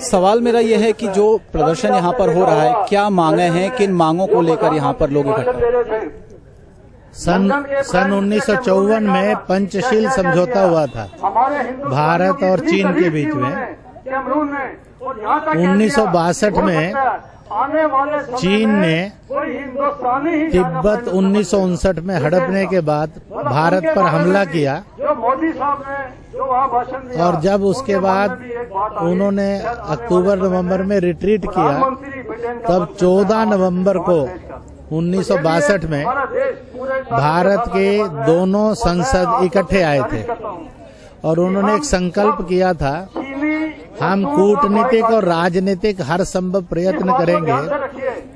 सवाल मेरा यह है कि जो प्रदर्शन यहाँ पर हो रहा है, क्या मांगे हैं, किन मांगों को लेकर यहाँ पर लोग इकट्ठा? सन 1954 में पंचशील समझौता हुआ था भारत और चीन के बीच में। 1962 में चीन ने तिब्बत 1959 में हड़पने के बाद भारत पर हमला किया और जब उसके बाद उन्होंने अक्टूबर-नवंबर में रिट्रीट किया, तब 14 नवंबर को 1962 में भारत के दोनों संसद इकट्ठे आए थे और उन्होंने एक संकल्प किया था, हम कूटनीतिक और राजनीतिक हर संभव प्रयत्न करेंगे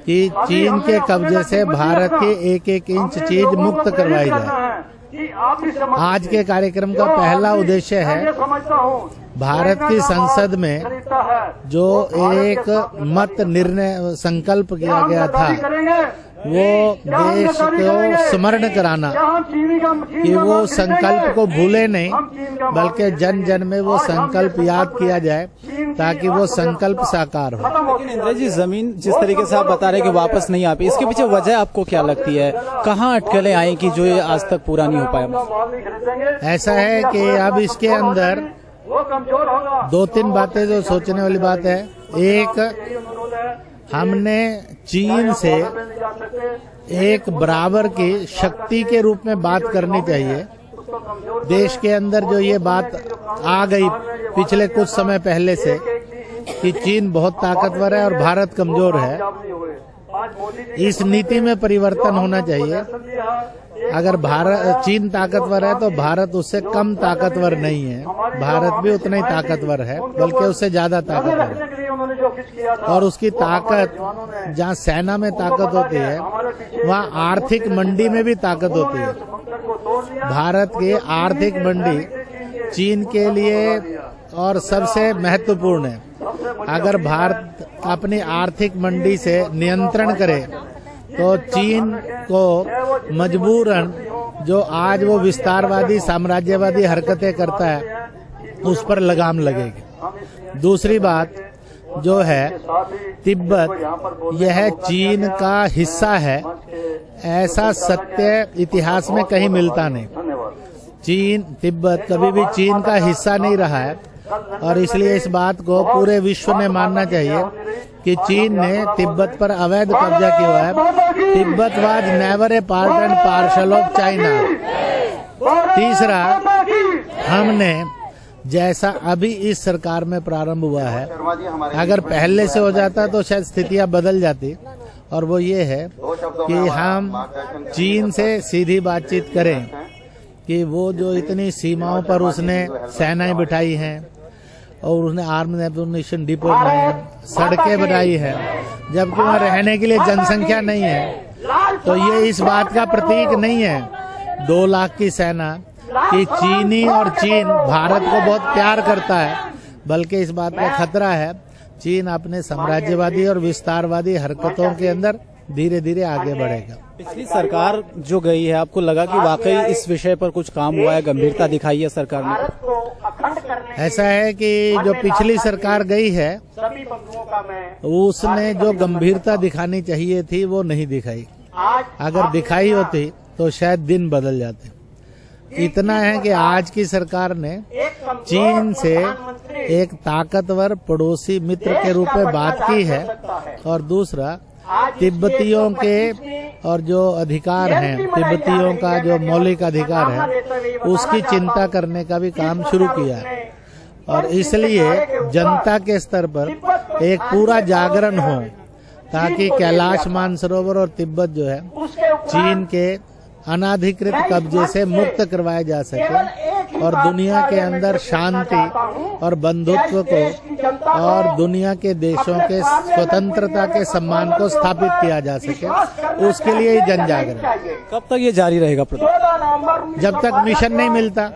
कि चीन के कब्जे से भारत के एक एक इंच चीज मुक्त करवाई जाए। आज के कार्यक्रम का पहला उद्देश्य है, भारत की संसद में जो एक मत निर्णय संकल्प किया गया था, वो देश को स्मरण कराना कि वो संकल्प को भूले नहीं, बल्कि जन जन में वो संकल्प याद किया जाए ताकि वो संकल्प साकार हो। लेकिन इंद्र जी, जमीन जिस तरीके से आप बता रहे हैं कि वापस नहीं आ पाई, इसके पीछे वजह आपको क्या लगती है? कहाँ अटकलें आई कि जो ये आज तक पूरा नहीं हो पाया? ऐसा है कि अब इसके अंदर 2-3 बातें जो सोचने वाली बात है। एक, हमने चीन से एक बराबर की शक्ति के रूप में बात करनी चाहिए। देश के अंदर जो ये बात आ गई पिछले कुछ समय पहले से कि चीन बहुत ताकतवर है और भारत कमजोर है, इस नीति में परिवर्तन होना चाहिए। अगर चीन ताकतवर है तो भारत उससे कम ताकतवर नहीं है, भारत भी उतना ही ताकतवर है, बल्कि उससे ज्यादा ताकतवर है। और उसकी ताकत, जहाँ सेना में ताकत होती है, वहाँ आर्थिक मंडी में भी ताकत होती है। भारत की आर्थिक मंडी चीन के लिए और सबसे महत्वपूर्ण है। अगर भारत अपनी आर्थिक मंडी से नियंत्रण करे तो चीन को मजबूरन जो आज वो विस्तारवादी साम्राज्यवादी हरकतें करता है, उस पर लगाम लगेगी। दूसरी बात जो है, तिब्बत यह चीन का हिस्सा है, ऐसा सत्य इतिहास में कहीं मिलता नहीं। तिब्बत कभी भी चीन का हिस्सा नहीं रहा है और इसलिए इस बात को पूरे विश्व ने मानना चाहिए कि चीन ने तिब्बत पर अवैध कब्जा किया है। Tibet was never a part and parcel of China. तीसरा, हमने जैसा अभी इस सरकार में प्रारंभ हुआ है, अगर पहले से हो जाता तो शायद स्थितियां बदल जाती, और वो ये है कि हम चीन से सीधी बातचीत करें कि वो जो इतनी सीमाओं पर उसने सेनाएं बिठाई हैं और उसने आर्म्ड एम्यूनिशन डिपो बनाए हैं, सड़कें बनाई हैं, जबकि वहाँ रहने के लिए जनसंख्या नहीं है, तो ये इस बात का प्रतीक नहीं है 2 लाख की सेना कि चीनी और चीन भारत को बहुत प्यार करता है, बल्कि इस बात का खतरा है चीन अपने साम्राज्यवादी और विस्तारवादी हरकतों के अंदर धीरे धीरे आगे बढ़ेगा। पिछली सरकार जो गई है, आपको लगा कि वाकई इस विषय पर कुछ काम हुआ है, गंभीरता दिखाई है सरकार ने? ऐसा है कि जो पिछली सरकार गई है, उसने जो गंभीरता दिखानी चाहिए थी वो नहीं दिखाई। अगर दिखाई होती तो शायद दिन बदल जाते। इतना है कि आज की सरकार ने चीन से एक ताकतवर पड़ोसी मित्र के रूप में बात की है, और दूसरा, तिब्बतियों के और जो अधिकार हैं, तिब्बतियों का जो मौलिक अधिकार है, उसकी चिंता करने का भी काम शुरू किया है। और इसलिए जनता के स्तर पर एक पूरा जागरण हो ताकि कैलाश मानसरोवर और तिब्बत जो है चीन के अनाधिकृत कब्जे से मुक्त करवाया जा सके और दुनिया के अंदर शांति और बंधुत्व को और दुनिया के देशों के स्वतंत्रता के सम्मान को स्थापित किया जा सके, उसके लिए जन जागरण। कब तक ये जारी रहेगा? जब तक मिशन नहीं मिलता।